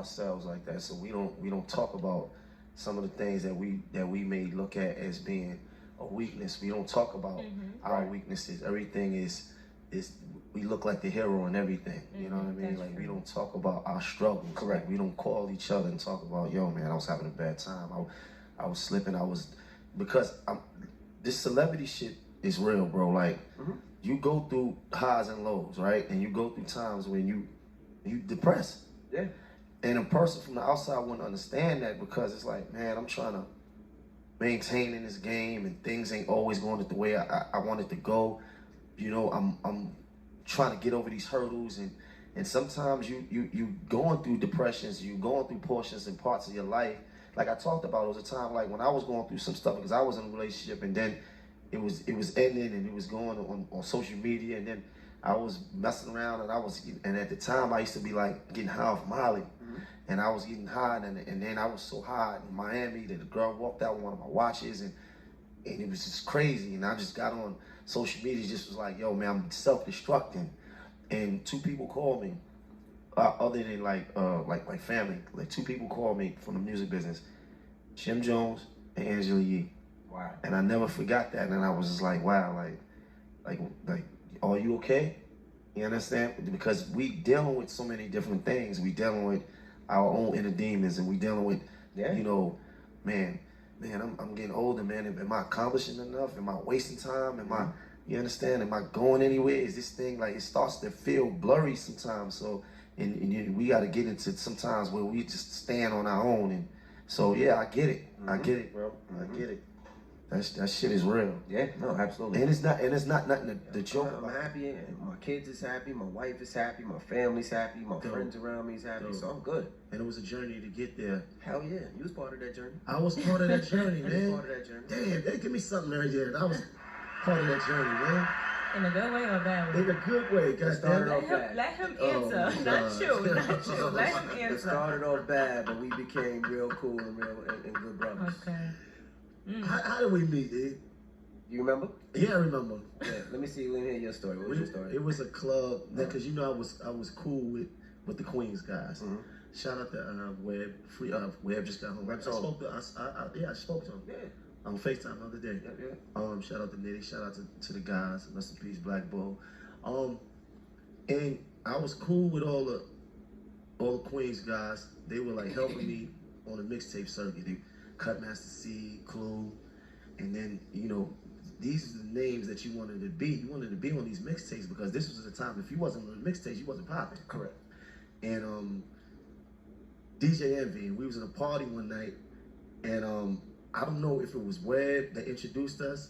ourselves like that. So we don't talk about some of the things that we may look at as being a weakness. We don't talk about our weaknesses. Everything is we look like the hero and everything. You know what I mean? That's like true. we don't talk about our struggles. Correct. Like, we don't call each other and talk about, yo man, I was having a bad time. I was slipping. Because this celebrity shit is real, bro. Like you go through highs and lows, right? And you go through times when you depressed. Yeah. And a person from the outside wouldn't understand that, because it's like, man, I'm trying to maintain in this game and things ain't always going the way I want it to go. You know, I'm trying to get over these hurdles, and sometimes you going through depressions, you going through portions and parts of your life. Like I talked about, it was a time like when I was going through some stuff because I was in a relationship, and then it was ending and it was going on social media, and then I was messing around, and at the time I used to be like getting high off Molly, and I was getting high, and then I was so high in Miami that the girl walked out with one of my watches, and it was just crazy, and I just got on social media, just was like, yo man, I'm self-destructing, and 2 people called me, other than like family, like 2 people called me from the music business, Jim Jones and Angela Yee. Wow. And I never forgot that, and I was just like, wow, like, are you okay? You understand? Because we dealing with so many different things. We dealing with our own inner demons, and we dealing with, you know, man, I'm getting older, man. Am I accomplishing enough? Am I wasting time? You understand? Am I going anywhere? Is this thing, like, it starts to feel blurry sometimes. So, and we got to get into sometimes where we just stand on our own. And so, yeah, I get it. I get it, bro. I get it. That shit is real. Yeah, no, absolutely. And it's not nothing to joke I'm about. happy, and my kids is happy, my wife is happy, my family's happy, my friends around me is happy, so I'm good. And it was a journey to get there. Hell yeah, you was part of that journey. I was part of that journey, You man. was part of that journey. Damn, they give me something right there. I was part of that journey, man. In a good way or a bad way? In a good way, guys. Let him answer. Not you. Let him It answer. started off bad, but we became real cool and good brothers. Okay. How did we meet, dude? You remember? Yeah, I remember. Yeah. Let me hear your story. What was your story? It was a club, because you know I was cool with the Queens guys. Shout out to Webb. Webb just got home. I spoke to him. Yeah. On FaceTime the other day. Yeah. Shout out to Nitty. Shout out to the guys. Rest in peace, Black Bull. And I was cool with all the Queens guys. They were like helping me on the mixtape circuit. They Cutmaster C, Clue, and then, you know, these are the names that you wanted to be. You wanted to be on these mixtapes because this was the time, if you wasn't on the mixtapes, you wasn't popping. Correct. And DJ Envy, we was in a party one night, and I don't know if it was Webb that introduced us,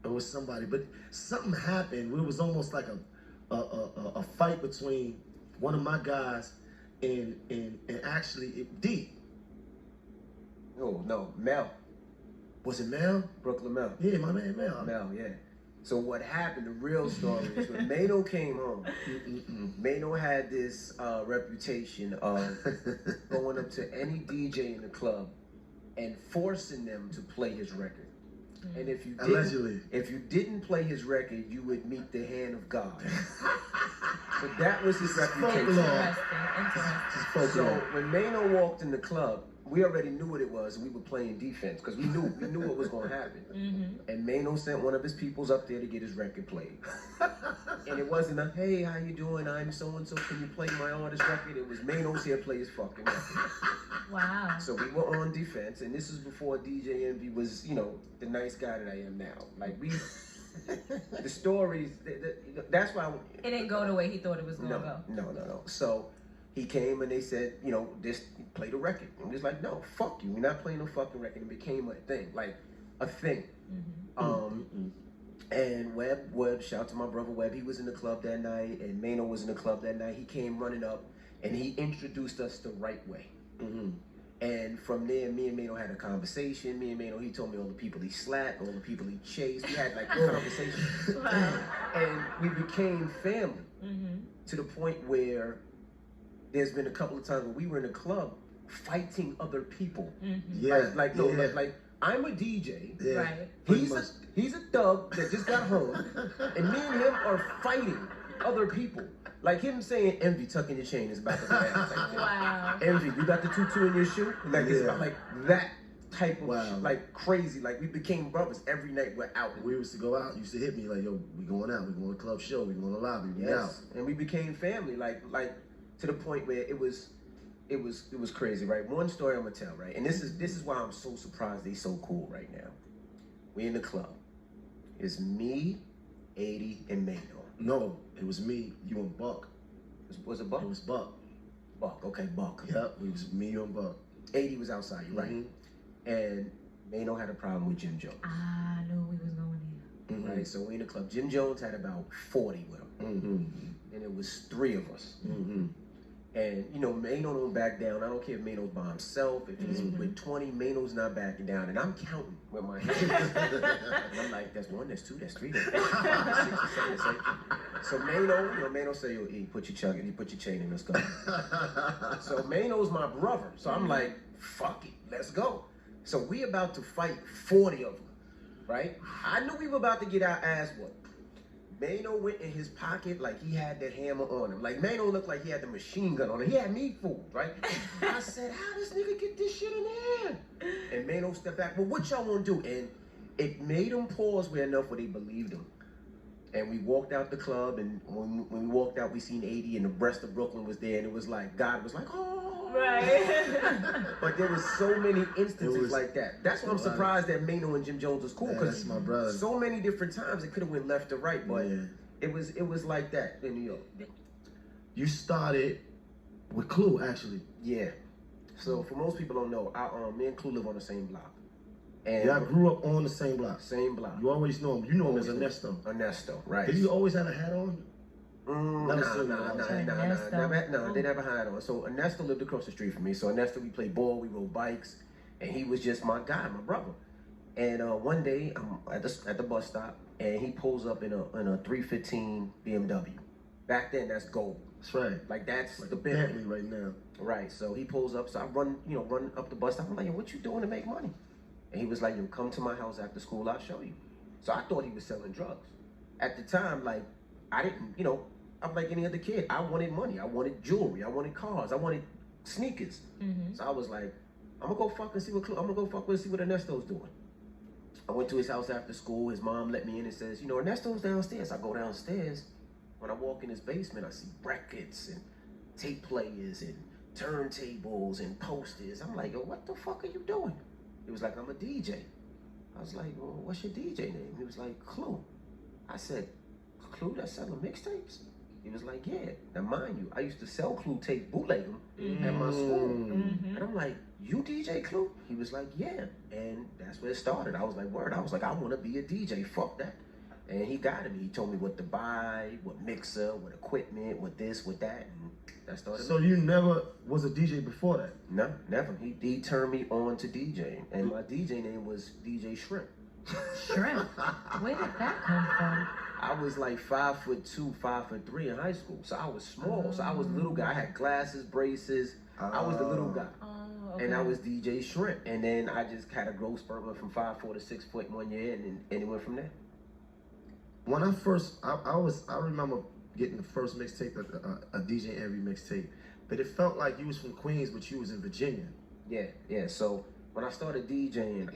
or it was somebody, but something happened. It was almost like a fight between one of my guys and actually D. Oh no, Mel. Was it Mel? Brooklyn Mel. Yeah, my man Mel. Mel, yeah. So what happened, the real story is when Maino came home, Maino had this reputation of going up to any DJ in the club and forcing them to play his record. And if you didn't play his record, you would meet the hand of God. But that was his reputation. Interesting. So when Maino walked in the club, we already knew what it was, and we were playing defense because we knew what was going to happen. And Maino sent one of his peoples up there to get his record played. And it wasn't a, hey, how you doing? I'm so-and-so, can you play my artist record? It was Maino's here, play his fucking record. Wow. So we were on defense, and this is before DJ Envy was, you know, the nice guy that I am now. Like, the stories, that's why... It didn't go the way he thought it was going to go. No. So he came and they said, you know, just play the record. And he was like, no, fuck you. We're not playing no fucking record. It became a thing, like a thing. And Webb, shout out to my brother Webb, he was in the club that night, and Maino was in the club that night. He came running up, and he introduced us the right way. And from there, me and Maino had a conversation. Me and Maino, he told me all the people he slapped, all the people he chased. We had like a conversation. And we became family to the point where there's been a couple of times where we were in a club fighting other people. Like I'm a DJ. Right. He's a thug that just got home, and me and him are fighting other people. Like him saying Envy tucking your chain is about to be that type thing. Wow. Envy, you got the tutu in your shoe? Like it's about like that type of shit, like crazy. Like we became brothers every night we're out. We used to go out, you used to hit me like, yo, we going out, we going to club show, we going to lobby, we out. And we became family, like to the point where it was crazy, right? One story I'm gonna tell, right? And this is why I'm so surprised they so cool right now. We in the club. It's me, 80, and Maino. No, it was me, you and Buck. Was it Buck? It was Buck. Buck, okay, Buck. Yep, it was me, you and Buck. 80 was outside, you're right. And Maino had a problem with Jim Jones. I knew we was going here. Right, so we in the club. Jim Jones had about 40 with him. And it was 3 of us. And, you know, Maino don't back down. I don't care if Maino's by himself. If he's with 20, Maino's not backing down. And I'm counting with my hands. And I'm like, that's 1, that's 2, that's 3, that's 4, 5, 6, 7, 8. So Maino, you know, Maino say, yo, E, put your chain in, let's go. So Maino's my brother. So I'm like, fuck it, let's go. So we about to fight 40 of them, right? I knew we were about to get our ass whooped. Maino went in his pocket like he had that hammer on him. Like Maino looked like he had the machine gun on him. He had me fooled, right? I said, how this nigga get this shit in here? And Maino stepped back, well, what y'all wanna do? And it made him pause where enough where they believed him. And we walked out the club, and when we walked out, we seen 80, and the rest of Brooklyn was there, and it was like, God was like, oh. Right. But there was so many instances like that. That's why I'm surprised that Maino and Jim Jones was cool, because my brother. So many different times it could have went left or right, but it was like that in New York. You started with Clue, actually. Yeah. So for most people don't know, me and Clue live on the same block. And y'all grew up on the same block. Same block. You always know him. You know him as Ernesto. Ernesto, right. Did he always have a hat on? No, they never had on. So Ernesto lived across the street from me. So Ernesto, we played ball, we rode bikes, and he was just my guy, my brother. And one day I'm at the bus stop, and he pulls up in a 315 BMW. Back then, that's gold. That's right. Like that's like the Bentley right now. Right. So he pulls up. So I run up the bus stop. I'm like, yo, what you doing to make money? And he was like, yo, come to my house after school, I'll show you. So I thought he was selling drugs. At the time, like, I didn't, I'm like any other kid. I wanted money. I wanted jewelry. I wanted cars. I wanted sneakers. So I was like, I'm gonna go fuck and see what Ernesto's doing. I went to his house after school. His mom let me in and says, Ernesto's downstairs. I go downstairs. When I walk in his basement, I see records and tape players and turntables and posters. I'm like, yo, what the fuck are you doing? He was like, I'm a DJ. I was like, well, what's your DJ name? He was like, Clue. I said, Clue that's selling mixtapes? He was like, yeah. Now, mind you, I used to sell Clue tapes, bootleg them at my school. And I'm like, you DJ Clue? He was like, yeah. And that's where it started. I was like, word. I was like, I want to be a DJ. Fuck that. And he guided me. He told me what to buy, what mixer, what equipment, what this, what that. And that started. So you never was a DJ before that? No, never. He turned me on to DJing. And my DJ name was DJ Shrimp. Shrimp? Where did that come from? I was like 5'2", 5'3" in high school. So I was small. So I was a little guy. I had glasses, braces. I was the little guy. Okay. And I was DJ Shrimp. And then I just had a growth spurt, went from 5'4" to 6 foot in 1 year, and it went from there. When I remember getting the first mixtape, a DJ Envy mixtape, but it felt like you was from Queens, but you was in Virginia. Yeah. So when I started DJing,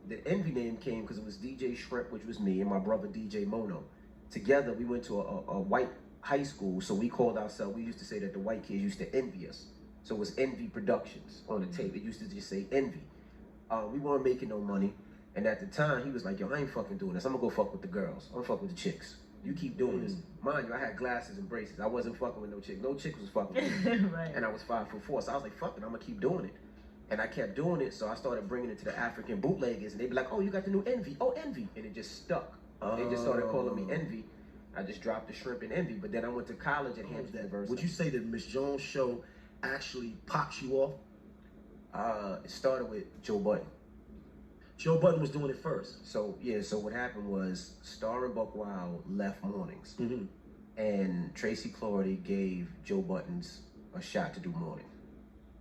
the Envy name came because it was DJ Shrimp, which was me, and my brother DJ Maino. Together, we went to a white high school, so we called ourselves, we used to say that the white kids used to envy us. So it was Envy Productions on the tape. It used to just say Envy. We weren't making no money. And at the time, he was like, yo, I ain't fucking doing this. I'm gonna go fuck with the girls. I'm gonna fuck with the chicks. You keep doing this. Mind you, I had glasses and braces. I wasn't fucking with no chick. No chick was fucking with me. Right. And I was 5'4". So I was like, fuck it, I'm gonna keep doing it. And I kept doing it, so I started bringing it to the African bootleggers, and they'd be like, oh, you got the new Envy. Oh, Envy. And it just stuck. They just started calling me Envy. I just dropped the Shrimp and Envy. But then I went to college at Hampton University. Would you say that Miss Jones' show actually pops you off? It started with Joe Budden. Joe Budden was doing it first. So what happened was Star and Buck Wild left mornings, and Tracy Clardy gave Joe Buttons a shot to do morning.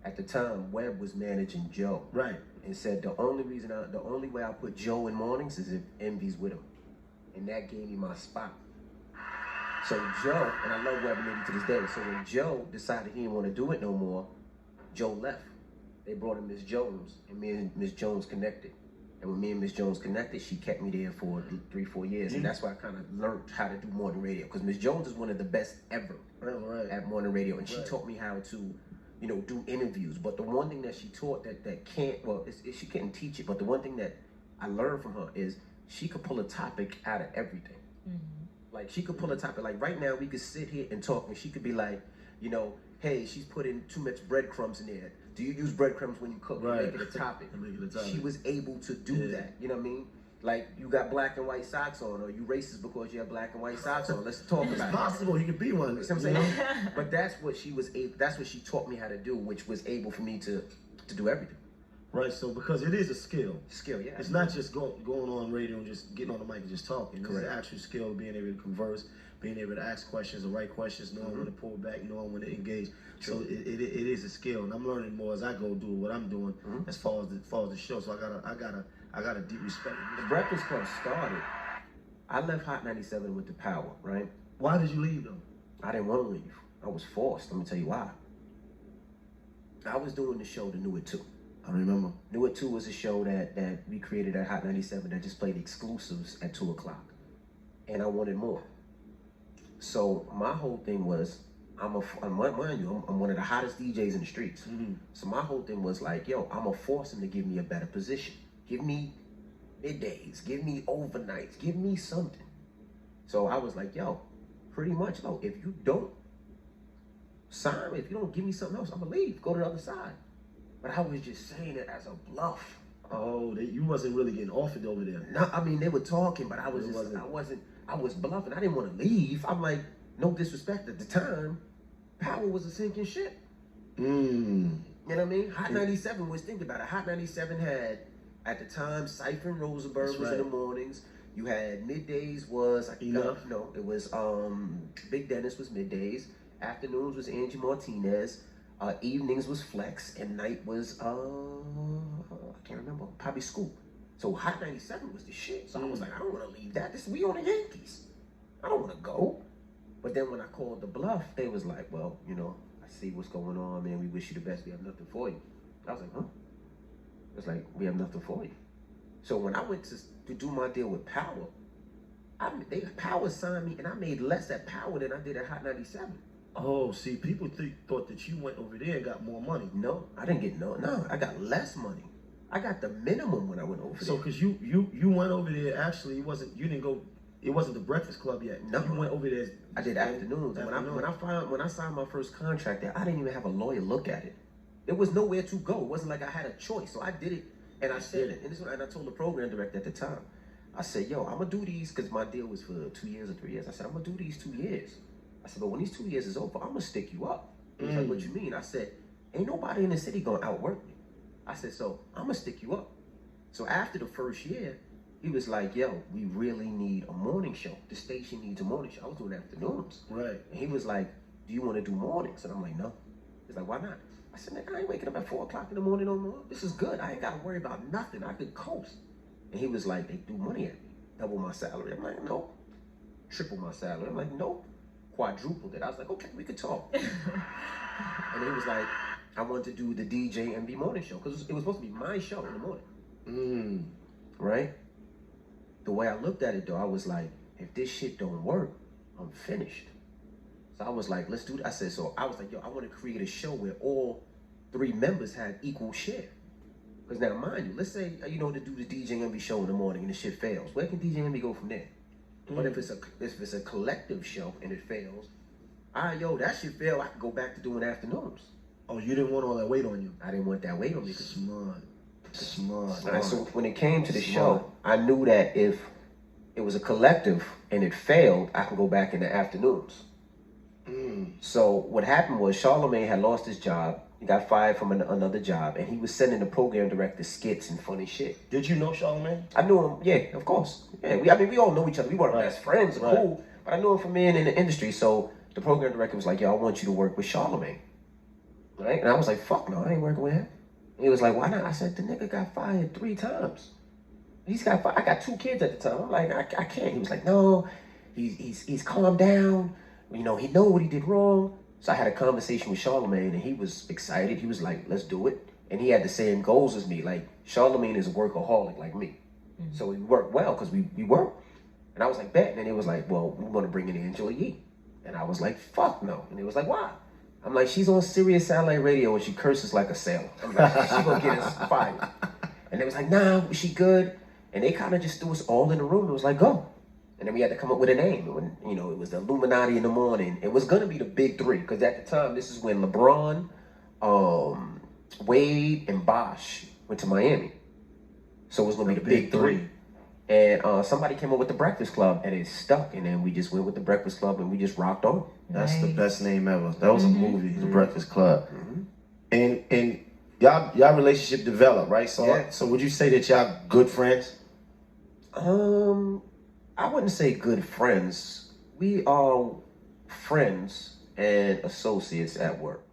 At the time, Webb was managing Joe, right, and said the only way I put Joe in mornings is if Envy's with him, and that gave me my spot. So Joe, and I love Web Nitty to this day. So when Joe decided he didn't want to do it no more, Joe left. They brought in Miss Jones, and me and Miss Jones connected. And when me and Miss Jones connected, she kept me there for 3-4 years. And that's why I kind of learned how to do morning radio. Because Miss Jones is one of the best ever at morning radio. And she taught me how to, you know, do interviews. But the one thing that she taught that can't, well, she couldn't teach it. But the one thing that I learned from her is she could pull a topic out of everything. Like, she could pull a topic. Like, right now, we could sit here and talk, and she could be like, you know, hey, she's putting too much breadcrumbs in there. Do you use breadcrumbs when you cook? Right. Make it a topic. She was able to do that. You know what I mean? Like, you got black and white socks on, or you racist because you have black and white socks on. Let's talk about it. It's possible you could be one. You know what I'm saying? But that's what she was able, that's what she taught me how to do, which was able for me to do everything. Right, so because it is a skill. Skill, yeah. It's not just going on radio and just getting on the mic and just talking. It's an actual skill, being able to converse, being able to ask questions, the right questions, knowing when to pull back, knowing when to engage. True. So it is a skill, and I'm learning more as I go do what I'm doing as far as the show. So I got a deep respect. The Breakfast Club started. I left Hot 97 with the power, right? Why did you leave though? I didn't want to leave. I was forced. Let me tell you why. I was doing the show, The New It 2. I remember. New It 2 was a show that we created at Hot 97 that just played exclusives at 2 o'clock. And I wanted more. So my whole thing was, I'm one of the hottest DJs in the streets. So my whole thing was like, yo, I'm gonna force him to give me a better position. Give me middays, give me overnights, give me something. So I was like, yo, pretty much, no, if you don't sign me, if you don't give me something else, I'm gonna leave, go to the other side. But I was just saying it as a bluff. Oh, you wasn't really getting offered over there. No, I mean, they were talking, but I was I was bluffing. I didn't want to leave. I'm like, no disrespect at the time, Power was a sinking ship. You know what I mean? Hot 97 was, think about it. Hot 97 had, at the time, Cypher and Rosenberg was in the mornings. You had middays was, it was Big Dennis was middays. Afternoons was Angie Martinez. Evenings was Flex, and night was, I can't remember, probably Scoop. So Hot 97 was the shit. So I was like, I don't want to leave that. We on the Yankees. I don't want to go. But then when I called the bluff, they was like, well, you know, I see what's going on, man. We wish you the best. We have nothing for you. I was like, huh? It's like, we have nothing for you. So when I went to do my deal with Power, Power signed me, and I made less at Power than I did at Hot 97. Oh, see, people thought that you went over there and got more money. No, I didn't get no, I got less money. I got the minimum when I went over there. So, because you went over there, actually, it wasn't the Breakfast Club yet. No, you went over there. I did afternoons. When I signed my first contract there, I didn't even have a lawyer look at it. There was nowhere to go. It wasn't like I had a choice. So I did it, and I said it. And I told the program director at the time, I said, yo, I'm going to do these, because my deal was for 2 years or 3 years. I said, I'm going to do these 2 years. I said, but when these 2 years is over, I'm going to stick you up. He was like, what you mean? I said, ain't nobody in the city going to outwork me. I said, so I'm going to stick you up. So after the first year, he was like, yo, we really need a morning show. The station needs a morning show. I was doing afternoons. Right. And he was like, do you want to do mornings? And I'm like, no. He's like, why not? I said, nigga, I ain't waking up at 4 o'clock in the morning no more. This is good. I ain't got to worry about nothing. I could coast. And he was like, they threw money at me. Double my salary. I'm like, no. Triple my salary. I'm like, no. Quadrupled it. I was like, okay, we could talk. And he was like, I want to do the DJ and B morning show, because it was supposed to be my show in the morning. Right? The way I looked at it though, I was like, if this shit don't work, I'm finished. So I was like, let's do that. I said, so I was like, yo, I want to create a show where all 3 members had equal share. Because now, mind you, let's say, to do the DJ and B show in the morning and the shit fails. Where can DJ and B go from there? But if it's a collective show and it fails, that shit fail, I can go back to doing afternoons. Oh, you didn't want all that weight on you? I didn't want that weight on me. Smart. Right, so when it came to the show, I knew that if it was a collective and it failed, I could go back in the afternoons. So what happened was Charlamagne had lost his job. He got fired from another job, and he was sending the program director skits and funny shit. Did you know Charlamagne? I knew him, yeah, of course. Yeah, we all know each other. We weren't best friends, cool, but I knew him from being in the industry. So the program director was like, yo, I want you to work with Charlamagne. Right? And I was like, fuck no, I ain't working with him. And he was like, why not? I said, the nigga got fired 3 times. He's got fired. I got 2 kids at the time. I'm like, I can't. He was like, no, he's calmed down. You know, he know what he did wrong. So I had a conversation with Charlemagne, and he was excited. He was like, let's do it. And he had the same goals as me. Like, Charlemagne is a workaholic like me. Mm-hmm. So we worked well because we work. And I was like, bet. And it was like, well, we want to bring in Angela Yee. And I was like, fuck no. And it was like, why? I'm like, she's on Sirius Satellite Radio and she curses like a sailor. I'm like, she gonna get us fired. And they was like, nah, she good. And they kind of just threw us all in the room. It was like, go. And then we had to come up with a name. When, you know, it was the Illuminati in the morning. It was gonna be the big three, because at the time, this is when LeBron, Wade, and Bosh went to Miami. So it was gonna be the big three. And somebody came up with the Breakfast Club, and it stuck. And then we just went with the Breakfast Club, and we just rocked on. That's the best name ever. That was a movie, The Breakfast Club. And y'all relationship developed, right? So Yeah. so would you say that y'all good friends? I wouldn't say good friends. We are friends and associates at work.